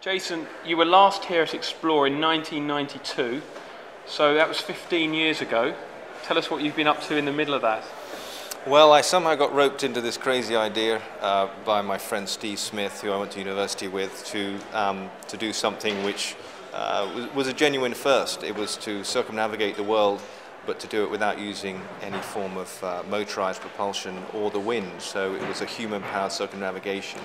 Jason, you were last here at Explore in 1992, so that was 15 years ago. Tell us what you've been up to in the middle of that. Well, I somehow got roped into this crazy idea by my friend Steve Smith, who I went to university with, to do something which was a genuine first. It was to circumnavigate the world, but to do it without using any form of motorized propulsion or the wind. So it was a human-powered circumnavigation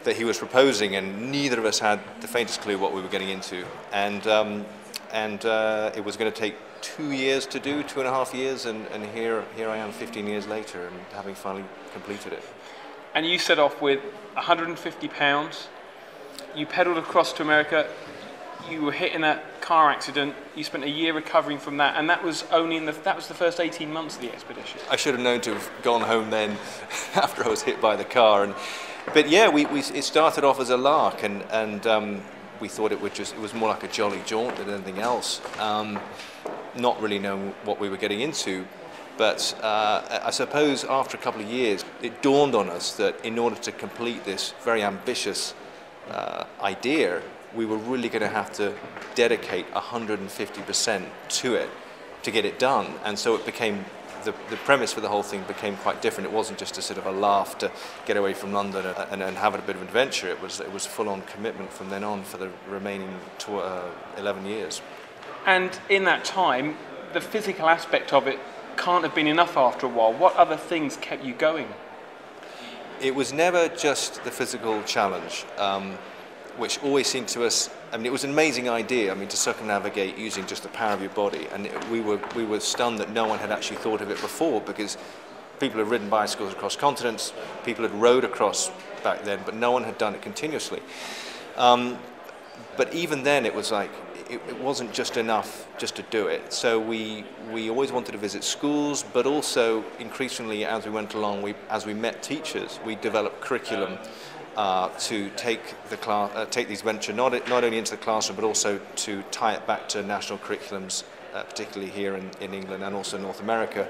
that he was proposing, and neither of us had the faintest clue what we were getting into. And it was going to take 2 years to do, 2.5 years, and here I am 15 years later, and having finally completed it. And you set off with 150 pounds. You pedalled across to America. You were hit in that car accident. You spent a year recovering from that, and that was only that was the first 18 months of the expedition. I should have known to have gone home then, after I was hit by the car. But yeah, it started off as a lark, and we thought it was more like a jolly jaunt than anything else. Not really knowing what we were getting into, but I suppose after a couple of years, it dawned on us that in order to complete this very ambitious idea, we were really going to have to dedicate 150% to it to get it done. And so it became, the premise for the whole thing became quite different. It wasn't just a sort of a laugh to get away from London and have a bit of adventure. It was full-on commitment from then on for the remaining 11 years. And in that time, the physical aspect of it can't have been enough after a while. What other things kept you going? It was never just the physical challenge, which always seemed to us, I mean, it was an amazing idea, I mean, to circumnavigate using just the power of your body. And we were stunned that no one had actually thought of it before, because people had ridden bicycles across continents, people had rowed across back then, but no one had done it continuously. But even then, it was like, it wasn't just enough just to do it. So we always wanted to visit schools, but also increasingly as we went along, as we met teachers, we developed curriculum to take these ventures not only into the classroom, but also to tie it back to national curriculums, particularly here in England and also North America,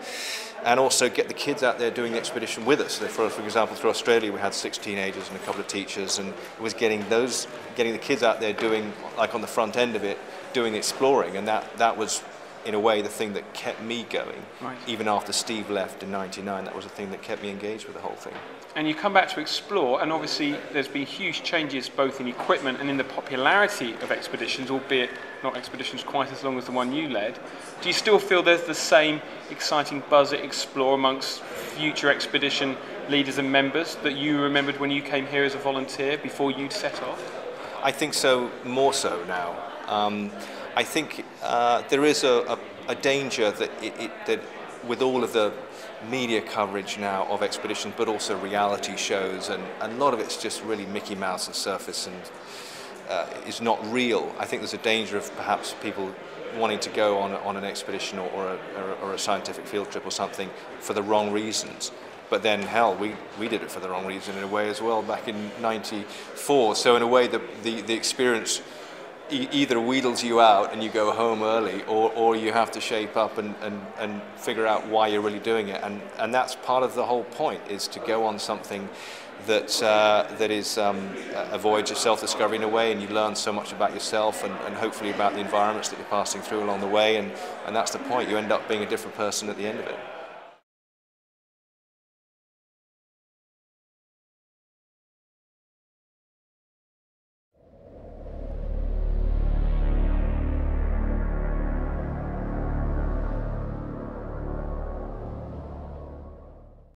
and also get the kids out there doing the expedition with us. So for example, through Australia, we had 6 teenagers and a couple of teachers, and it was getting the kids out there doing, like on the front end of it, doing exploring, and that was in a way the thing that kept me going. Right. Even after Steve left in '99, that was the thing that kept me engaged with the whole thing. And you come back to Explore, and obviously there's been huge changes both in equipment and in the popularity of expeditions, albeit not expeditions quite as long as the one you led. Do you still feel there's the same exciting buzz at Explore amongst future expedition leaders and members that you remembered when you came here as a volunteer before you'd set off? I think so, more so now. I think there is a danger that with all of the media coverage now of expeditions, but also reality shows, and a lot of it's just really Mickey Mouse and surface and is not real. I think there's a danger of perhaps people wanting to go on an expedition or a scientific field trip or something for the wrong reasons. But then, hell, we did it for the wrong reason in a way as well back in '94. So in a way, the experience either wheedles you out and you go home early, or you have to shape up and figure out why you're really doing it. And that's part of the whole point, is to go on something that is a voyage of self-discovery in a way, and you learn so much about yourself and hopefully about the environments that you're passing through along the way, and that's the point. You end up being a different person at the end of it.